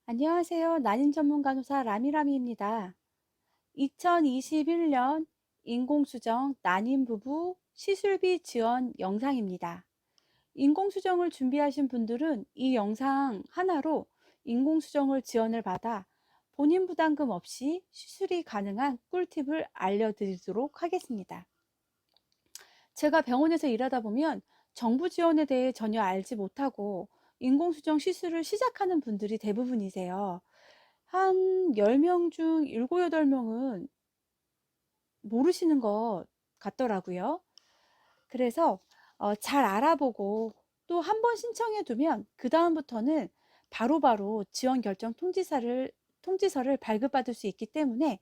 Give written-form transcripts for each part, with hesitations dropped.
안녕하세요. 난임 전문 간호사 라미라미입니다. 2021년 인공수정 난임 부부 시술비 지원 영상입니다. 인공수정을 준비하신 분들은 이 영상 하나로 인공수정을 지원을 받아 본인 부담금 없이 시술이 가능한 꿀팁을 알려드리도록 하겠습니다. 제가 병원에서 일하다 보면 정부 지원에 대해 전혀 알지 못하고 인공수정 시술을 시작하는 분들이 대부분이세요. 한 10명 중 7, 8명은 모르시는 것 같더라고요. 그래서 잘 알아보고 또 한 번 신청해 두면 그다음부터는 바로바로 지원 결정 통지서를 발급받을 수 있기 때문에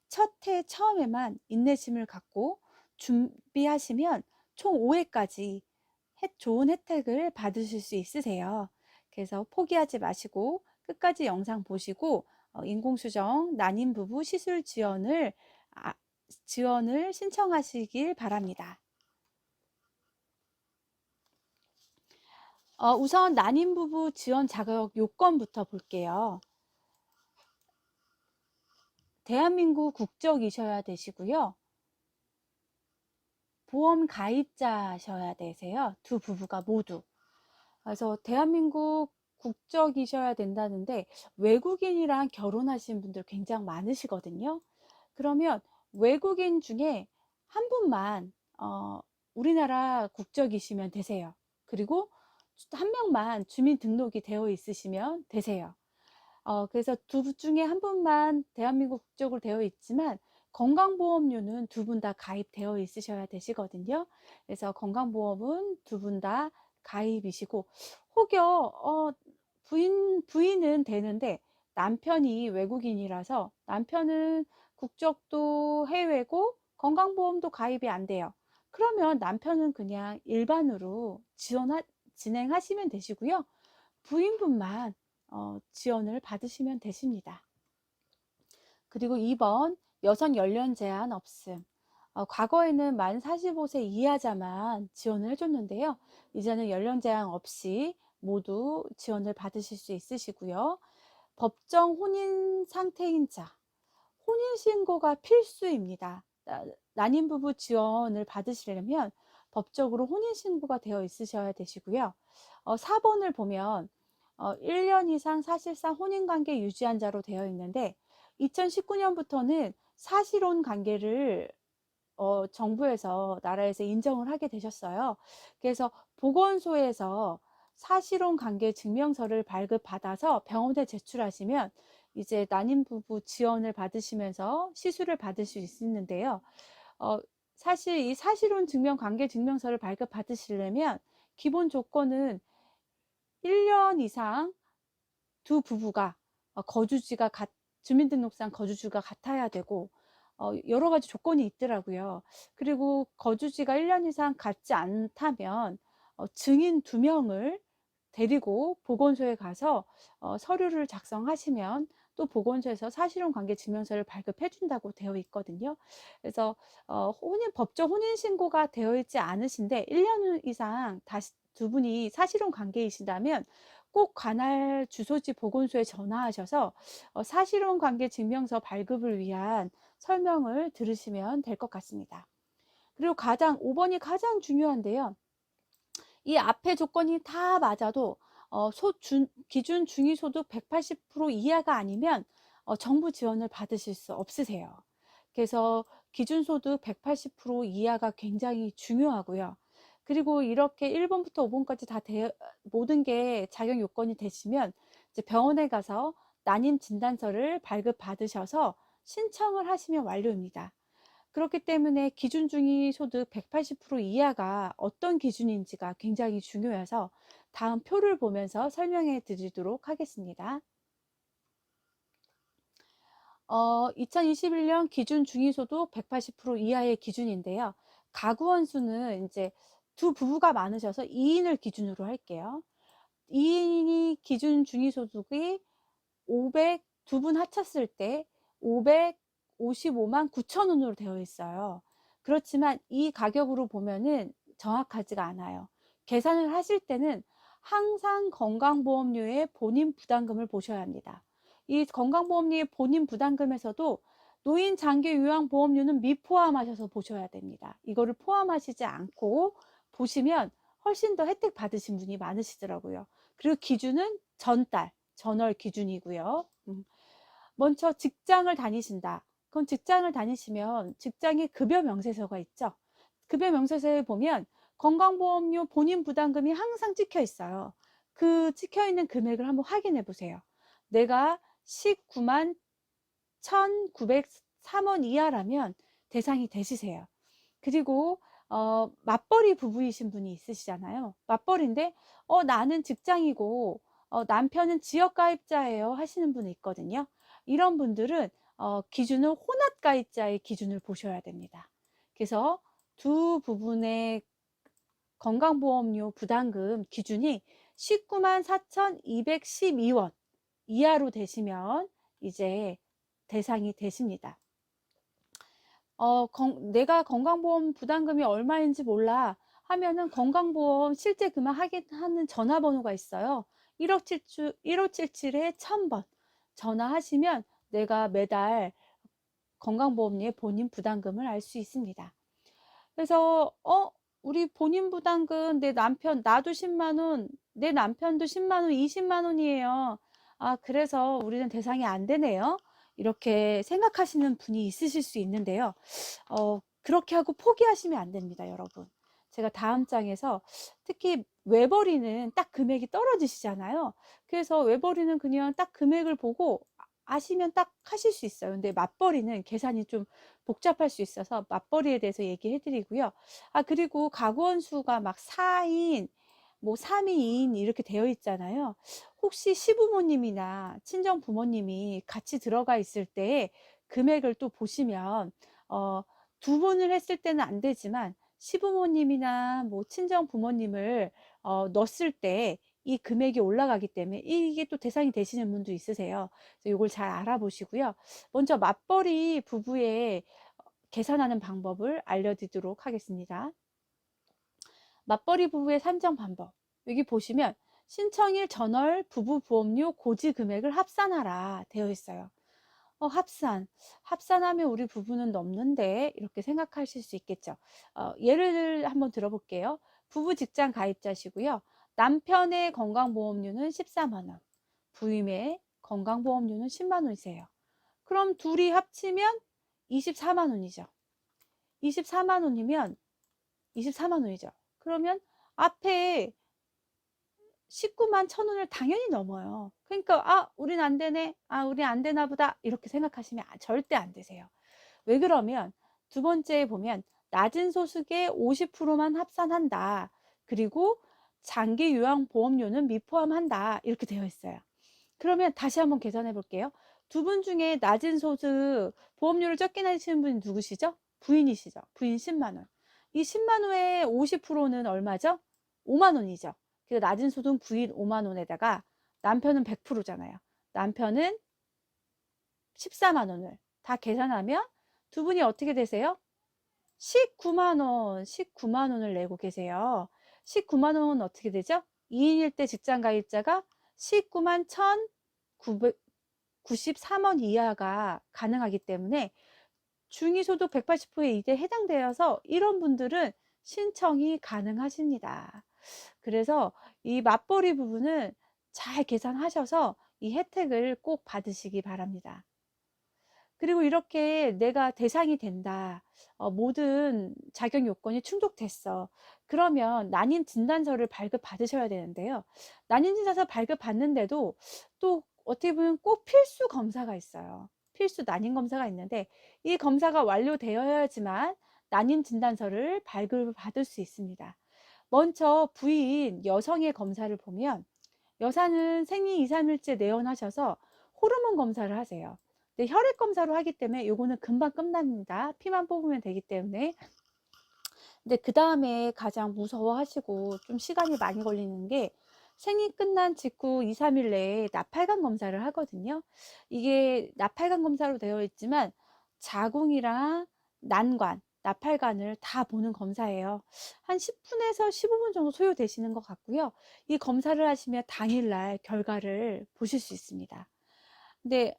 첫 해 처음에만 인내심을 갖고 준비하시면 총 5회까지 좋은 혜택을 받으실 수 있으세요. 그래서 포기하지 마시고 끝까지 영상 보시고 인공수정 난임 부부 시술 지원을 신청하시길 바랍니다. 우선 난임 부부 지원 자격 요건부터 볼게요. 대한민국 국적이셔야 되시고요. 보험 가입자셔야 되세요. 두 부부가 모두. 그래서 대한민국 국적이셔야 된다는데 외국인이랑 결혼하신 분들 굉장히 많으시거든요. 그러면 외국인 중에 한 분만 우리나라 국적이시면 되세요. 그리고 한 명만 주민등록이 되어 있으시면 되세요. 그래서 두 분 중에 한 분만 대한민국 국적으로 되어 있지만 건강보험료는 두 분 다 가입되어 있으셔야 되시거든요. 그래서 건강보험은 두 분 다 가입이시고 혹여 부인은 되는데 남편이 외국인이라서 남편은 국적도 해외고 건강보험도 가입이 안 돼요. 그러면 남편은 그냥 일반으로 진행하시면 되시고요. 부인분만 지원을 받으시면 되십니다. 그리고 2번 여성 연령 제한 없음. 과거에는 만 45세 이하자만 지원을 해줬는데요. 이제는 연령 제한 없이 모두 지원을 받으실 수 있으시고요. 법정 혼인 상태인 자, 혼인신고가 필수입니다. 난임 부부 지원을 받으시려면 법적으로 혼인신고가 되어 있으셔야 되시고요. 4번을 보면 1년 이상 사실상 혼인관계 유지한 자로 되어 있는데 2019년부터는 사실혼 관계를 정부에서 나라에서 인정을 하게 되셨어요. 그래서 보건소에서 사실혼 관계 증명서를 발급받아서 병원에 제출하시면 이제 난임 부부 지원을 받으시면서 시술을 받을 수 있는데요. 어, 사실 이 사실혼 증명 관계 증명서를 발급받으시려면 기본 조건은 1년 이상 두 부부가 거주지가 주민등록상 거주지가 같아야 되고 여러 가지 조건이 있더라고요. 그리고 거주지가 1년 이상 같지 않다면 증인 2명을 데리고 보건소에 가서 서류를 작성하시면 또 보건소에서 사실혼 관계 증명서를 발급해 준다고 되어 있거든요. 그래서 법적 혼인 신고가 되어 있지 않으신데 1년 이상 다시 두 분이 사실혼 관계이시다면 꼭 관할 주소지 보건소에 전화하셔서 사실혼 관계 증명서 발급을 위한 설명을 들으시면 될 것 같습니다. 그리고 5번이 가장 중요한데요. 이 앞에 조건이 다 맞아도 기준 중위소득 180% 이하가 아니면 정부 지원을 받으실 수 없으세요. 그래서 기준소득 180% 이하가 굉장히 중요하고요. 그리고 이렇게 1번부터 5번까지 모든 게 자격 요건이 되시면 이제 병원에 가서 난임 진단서를 발급받으셔서 신청을 하시면 완료입니다. 그렇기 때문에 기준 중위 소득 180% 이하가 어떤 기준인지가 굉장히 중요해서 다음 표를 보면서 설명해 드리도록 하겠습니다. 2021년 기준 중위소득 180% 이하의 기준인데요. 가구 원수는 이제 두 부부가 많으셔서 2인을 기준으로 할게요. 2인이 기준 중위소득이 두 분 합쳤을 때 555만 9천 원으로 되어 있어요. 그렇지만 이 가격으로 보면은 정확하지가 않아요. 계산을 하실 때는 항상 건강보험료의 본인 부담금을 보셔야 합니다. 이 건강보험료의 본인 부담금에서도 노인 장기 요양보험료는 미포함하셔서 보셔야 됩니다. 이거를 포함하시지 않고 보시면 훨씬 더 혜택 받으신 분이 많으시더라고요. 그리고 기준은 전달, 전월 기준이고요. 먼저 직장을 다니신다. 그럼 직장을 다니시면 직장에 급여 명세서가 있죠. 급여 명세서에 보면 건강보험료 본인 부담금이 항상 찍혀 있어요. 그 찍혀 있는 금액을 한번 확인해 보세요. 내가 19만 1,903원 이하라면 대상이 되시세요. 그리고 맞벌이 부부이신 분이 있으시잖아요. 맞벌이인데 나는 직장이고 남편은 지역가입자예요 하시는 분이 있거든요. 이런 분들은 기준을 혼합가입자의 기준을 보셔야 됩니다. 그래서 두 부분의 건강보험료 부담금 기준이 19만 4,212원 이하로 되시면 이제 대상이 되십니다. 내가 건강보험 부담금이 얼마인지 몰라 하면은 건강보험 실제 그만 하는 전화번호가 있어요. 1577-1000번 전화하시면 내가 매달 건강보험료의 본인 부담금을 알 수 있습니다. 그래서 우리 본인 부담금 내 남편 나도 10만원 내 남편도 10만원 20만원이에요. 아 그래서 우리는 대상이 안 되네요. 이렇게 생각하시는 분이 있으실 수 있는데요. 그렇게 하고 포기하시면 안 됩니다, 여러분. 제가 다음 장에서 특히 외벌이는 딱 금액이 떨어지시잖아요. 그래서 외벌이는 그냥 딱 금액을 보고 아시면 딱 하실 수 있어요. 근데 맞벌이는 계산이 좀 복잡할 수 있어서 맞벌이에 대해서 얘기해 드리고요. 아 그리고 가구원 수가 막 4인 뭐 3인, 2인 이렇게 되어 있잖아요. 혹시 시부모님이나 친정 부모님이 같이 들어가 있을 때 금액을 또 보시면 두 분을 했을 때는 안 되지만 시부모님이나 뭐 친정 부모님을 넣었을 때 이 금액이 올라가기 때문에 이게 또 대상이 되시는 분도 있으세요. 그래서 이걸 잘 알아보시고요. 먼저 맞벌이 부부의 계산하는 방법을 알려드리도록 하겠습니다. 맞벌이 부부의 산정 방법. 여기 보시면 신청일 전월 부부 보험료 고지 금액을 합산하라 되어 있어요. 합산하면 우리 부부는 넘는데 이렇게 생각하실 수 있겠죠. 예를 한번 들어볼게요. 부부 직장 가입자시고요. 남편의 건강보험료는 14만 원, 부임의 건강보험료는 10만 원이세요. 그럼 둘이 합치면 24만 원이죠. 24만 원이면 24만 원이죠. 그러면 앞에 19만 1,000원을 당연히 넘어요. 그러니까 우린 안 되네. 우린 안 되나 보다. 이렇게 생각하시면 절대 안 되세요. 왜 그러면 두 번째에 보면 낮은 소득의 50%만 합산한다. 그리고 장기 요양보험료는 미포함한다. 이렇게 되어 있어요. 그러면 다시 한번 계산해 볼게요. 두 분 중에 낮은 소득 보험료를 적게 내시는 분이 누구시죠? 부인이시죠. 부인 10만 원. 이 10만 원의 50%는 얼마죠? 5만 원이죠. 그래서 낮은 소득 부인 5만 원에다가 남편은 100%잖아요. 남편은 14만 원을 다 계산하면 두 분이 어떻게 되세요? 19만 원, 19만 원을 내고 계세요. 19만 원은 어떻게 되죠? 2인일 때 직장 가입자가 19만 1,993원 이하가 가능하기 때문에 중위소득 180%에 이제 해당되어서 이런 분들은 신청이 가능하십니다. 그래서 이 맞벌이 부분은 잘 계산하셔서 이 혜택을 꼭 받으시기 바랍니다. 그리고 이렇게 내가 대상이 된다. 모든 자격 요건이 충족됐어. 그러면 난임 진단서를 발급받으셔야 되는데요. 난임 진단서 발급받는데도 또 어떻게 보면 꼭 필수 검사가 있어요. 필수 난임 검사가 있는데 이 검사가 완료되어야지만 난임 진단서를 발급받을 수 있습니다. 먼저 부인 여성의 검사를 보면 여사는 생리 2, 3일째 내원하셔서 호르몬 검사를 하세요. 근데 혈액 검사로 하기 때문에 요거는 금방 끝납니다. 피만 뽑으면 되기 때문에. 근데 그 다음에 가장 무서워하시고 좀 시간이 많이 걸리는 게 생이 끝난 직후 2, 3일 내에 나팔관 검사를 하거든요. 이게 나팔관 검사로 되어 있지만 자궁이랑 난관, 나팔관을 다 보는 검사예요. 한 10분에서 15분 정도 소요되시는 것 같고요. 이 검사를 하시면 당일날 결과를 보실 수 있습니다. 근데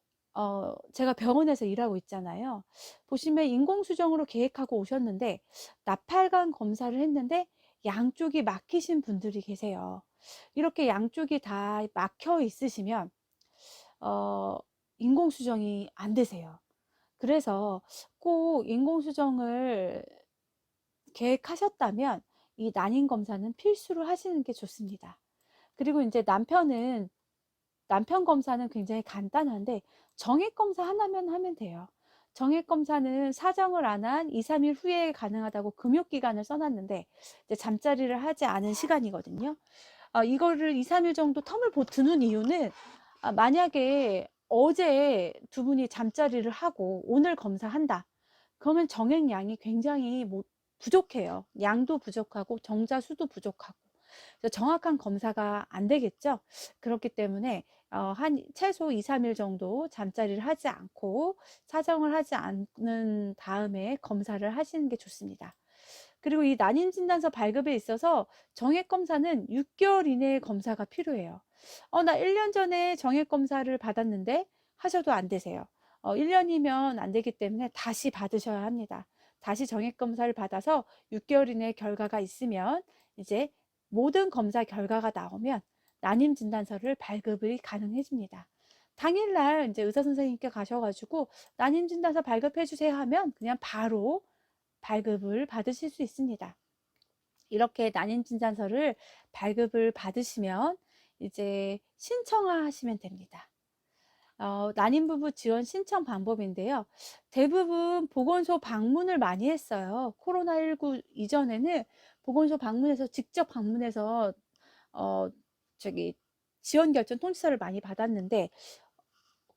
제가 병원에서 일하고 있잖아요. 보시면 인공수정으로 계획하고 오셨는데 나팔관 검사를 했는데 양쪽이 막히신 분들이 계세요. 이렇게 양쪽이 다 막혀 있으시면 어 인공수정이 안 되세요. 그래서 꼭 인공수정을 계획하셨다면 이 난임 검사는 필수로 하시는 게 좋습니다. 그리고 이제 남편 검사는 굉장히 간단한데 정액 검사 하나면 하면 돼요. 정액 검사는 사정을 안 한 2, 3일 후에 가능하다고 금요기간을 써놨는데 이제 잠자리를 하지 않은 시간이거든요. 이거를 2, 3일 정도 텀을 두는 이유는 만약에 어제 두 분이 잠자리를 하고 오늘 검사한다. 그러면 정액량이 굉장히 부족해요. 양도 부족하고 정자 수도 부족하고. 그래서 정확한 검사가 안 되겠죠. 그렇기 때문에 한 최소 2, 3일 정도 잠자리를 하지 않고 사정을 하지 않는 다음에 검사를 하시는 게 좋습니다. 그리고 이 난임 진단서 발급에 있어서 정액 검사는 6개월 이내의 검사가 필요해요. 나 1년 전에 정액 검사를 받았는데 하셔도 안 되세요. 1년이면 안 되기 때문에 다시 받으셔야 합니다. 다시 정액 검사를 받아서 6개월 이내 결과가 있으면 이제 모든 검사 결과가 나오면 난임 진단서를 발급이 가능해집니다. 당일날 이제 의사 선생님께 가셔가지고 난임 진단서 발급해 주세요 하면 그냥 바로 발급을 받으실 수 있습니다. 이렇게 난임 진단서를 발급을 받으시면 이제 신청하시면 됩니다. 난임 부부 지원 신청 방법인데요. 대부분 보건소 방문을 많이 했어요. 코로나19 이전에는 보건소 방문해서 직접 방문해서 어, 저기 지원 결정 통지서를 많이 받았는데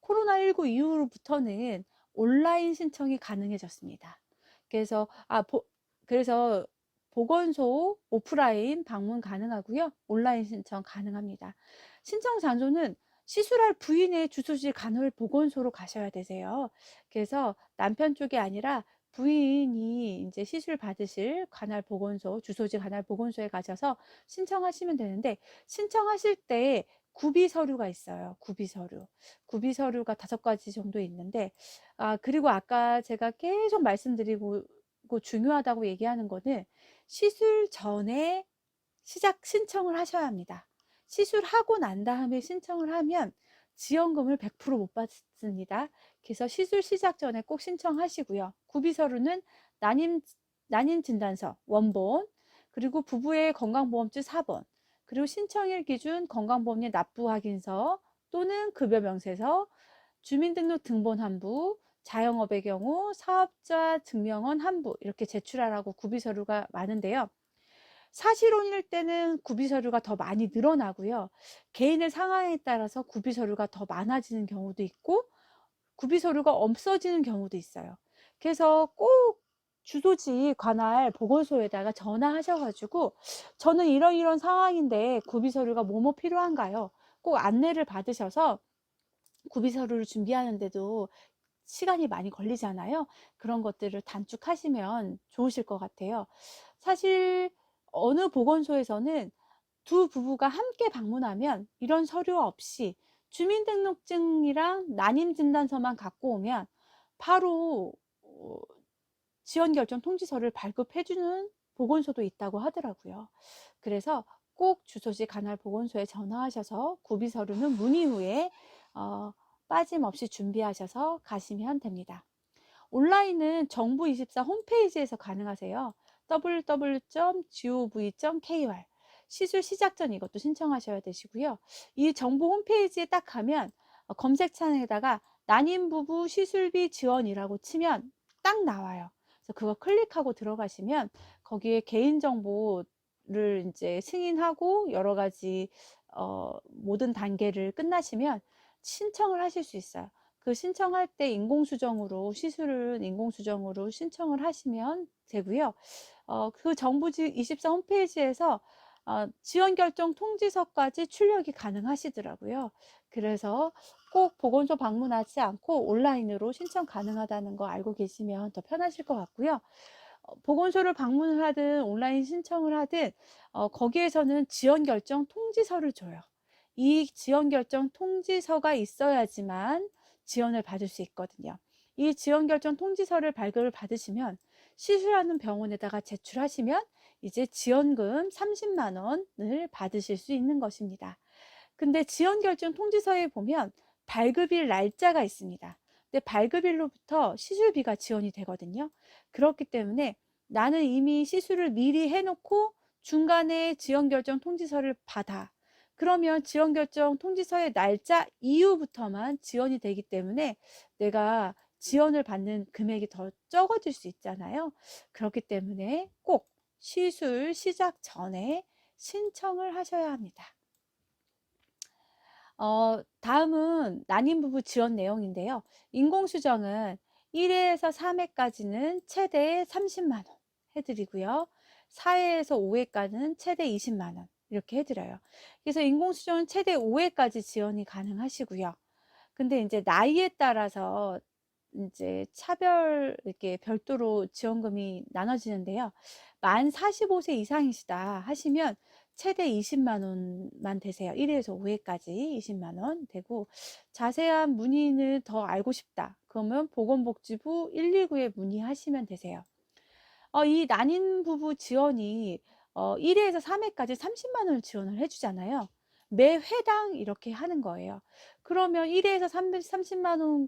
코로나19 이후로부터는 온라인 신청이 가능해졌습니다. 그래서 그래서 보건소 오프라인 방문 가능하고요. 온라인 신청 가능합니다. 신청 장소는 시술할 부인의 주소지 간헐 보건소로 가셔야 되세요. 그래서 남편 쪽이 아니라 부인이 이제 시술 받으실 관할 보건소, 주소지 관할 보건소에 가셔서 신청하시면 되는데 신청하실 때 구비 서류가 있어요. 구비 서류. 구비 서류가 5가지 정도 있는데 그리고 아까 제가 계속 말씀드리고 중요하다고 얘기하는 거는 시술 전에 시작 신청을 하셔야 합니다. 시술하고 난 다음에 신청을 하면 지원금을 100%못 받습니다. 그래서 시술 시작 전에 꼭 신청하시고요. 구비서류는 난임 진단서 원본, 그리고 부부의 건강보험증 4번, 그리고 신청일 기준 건강보험료 납부 확인서 또는 급여 명세서, 주민등록 등본 한부, 자영업의 경우 사업자 증명원 한부 이렇게 제출하라고 구비서류가 많은데요. 사실혼일 때는 구비서류가 더 많이 늘어나고요. 개인의 상황에 따라서 구비서류가 더 많아지는 경우도 있고 구비서류가 없어지는 경우도 있어요. 그래서 꼭 주소지 관할 보건소에다가 전화하셔가지고 저는 이런 상황인데 구비서류가 뭐뭐 필요한가요? 꼭 안내를 받으셔서 구비서류를 준비하는데도 시간이 많이 걸리잖아요. 그런 것들을 단축하시면 좋으실 것 같아요. 사실 어느 보건소에서는 두 부부가 함께 방문하면 이런 서류 없이 주민등록증이랑 난임진단서만 갖고 오면 바로 지원결정 통지서를 발급해주는 보건소도 있다고 하더라고요. 그래서 꼭 주소지 관할 보건소에 전화하셔서 구비서류는 문의 후에 빠짐없이 준비하셔서 가시면 됩니다. 온라인은 정부24 홈페이지에서 가능하세요. www.gov.kr 시술 시작 전 이것도 신청하셔야 되시고요. 이 정부 홈페이지에 딱 가면 검색창에다가 난임 부부 시술비 지원이라고 치면 딱 나와요. 그래서 그거 클릭하고 들어가시면 거기에 개인정보를 이제 승인하고 여러 가지 모든 단계를 끝나시면 신청을 하실 수 있어요. 그 신청할 때 인공수정으로 시술은 인공수정으로 신청을 하시면 되고요. 그 정부24 홈페이지에서 지원결정 통지서까지 출력이 가능하시더라고요. 그래서 꼭 보건소 방문하지 않고 온라인으로 신청 가능하다는 거 알고 계시면 더 편하실 것 같고요. 보건소를 방문을 하든 온라인 신청을 하든 거기에서는 지원결정 통지서를 줘요. 이 지원결정 통지서가 있어야지만 지원을 받을 수 있거든요. 이 지원 결정 통지서를 발급을 받으시면 시술하는 병원에다가 제출하시면 이제 지원금 30만 원을 받으실 수 있는 것입니다. 근데 지원 결정 통지서에 보면 발급일 날짜가 있습니다. 근데 발급일로부터 시술비가 지원이 되거든요. 그렇기 때문에 나는 이미 시술을 미리 해놓고 중간에 지원 결정 통지서를 받아. 그러면 지원 결정 통지서의 날짜 이후부터만 지원이 되기 때문에 내가 지원을 받는 금액이 더 적어질 수 있잖아요. 그렇기 때문에 꼭 시술 시작 전에 신청을 하셔야 합니다. 다음은 난임부부 지원 내용인데요. 인공수정은 1회에서 3회까지는 최대 30만 원 해드리고요. 4회에서 5회까지는 최대 20만 원 이렇게 해드려요. 그래서 인공수정은 최대 5회까지 지원이 가능하시고요. 근데 이제 나이에 따라서 이제 차별 이렇게 별도로 지원금이 나눠지는데요. 만 45세 이상이시다 하시면 최대 20만 원만 되세요. 1회에서 5회까지 20만 원 되고, 자세한 문의는 더 알고 싶다 그러면 보건복지부 129에 문의하시면 되세요. 이 난임 부부 지원이 1회에서 3회까지 30만 원을 지원을 해주잖아요. 매 회당 이렇게 하는 거예요. 그러면 1회에서 30만 원,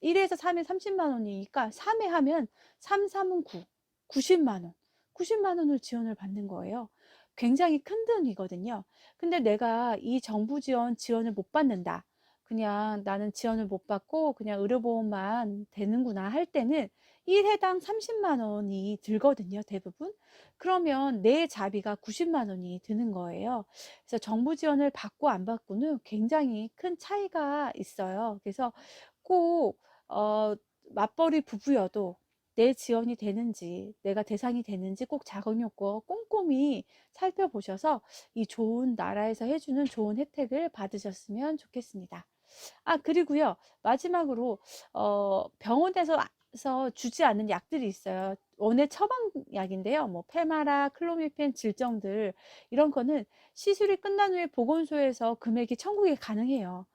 1회에서 3회 30만 원이니까 3회 하면 3, 3은 9, 90만 원. 90만 원을 지원을 받는 거예요. 굉장히 큰 돈이거든요. 근데 내가 이 정부 지원을 못 받는다. 그냥 나는 지원을 못 받고 그냥 의료보험만 되는구나 할 때는 1회당 30만 원이 들거든요, 대부분. 그러면 내 자비가 90만 원이 드는 거예요. 그래서 정부 지원을 받고 안 받고는 굉장히 큰 차이가 있어요. 그래서 꼭 맞벌이 부부여도 내 지원이 되는지, 내가 대상이 되는지 꼭 자금 요건 꼼꼼히 살펴보셔서 이 좋은 나라에서 해주는 좋은 혜택을 받으셨으면 좋겠습니다. 그리고요, 마지막으로 병원에서 주지 않는 약들이 있어요. 원예 처방약인데요. 뭐 페마라, 클로미펜, 질정들 이런 거는 시술이 끝난 후에 보건소에서 금액이 청구가 가능해요.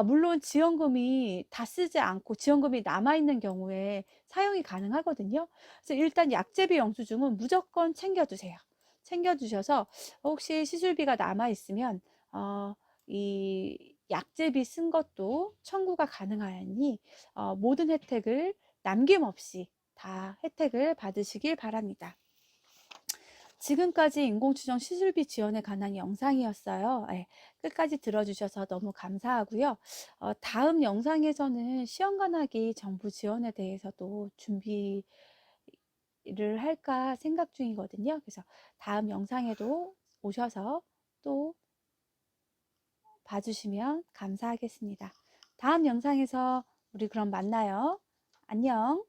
물론 지원금이 다 쓰지 않고 지원금이 남아있는 경우에 사용이 가능하거든요. 그래서 일단 약제비 영수증은 무조건 챙겨두세요. 챙겨두셔서 혹시 시술비가 남아있으면 이 약제비 쓴 것도 청구가 가능하니 모든 혜택을 남김없이 다 혜택을 받으시길 바랍니다. 지금까지 인공수정 시술비 지원에 관한 영상이었어요. 네, 끝까지 들어주셔서 너무 감사하고요. 다음 영상에서는 시험관하기 정부 지원에 대해서도 준비를 할까 생각 중이거든요. 그래서 다음 영상에도 오셔서 또 봐주시면 감사하겠습니다. 다음 영상에서 우리 그럼 만나요. 안녕.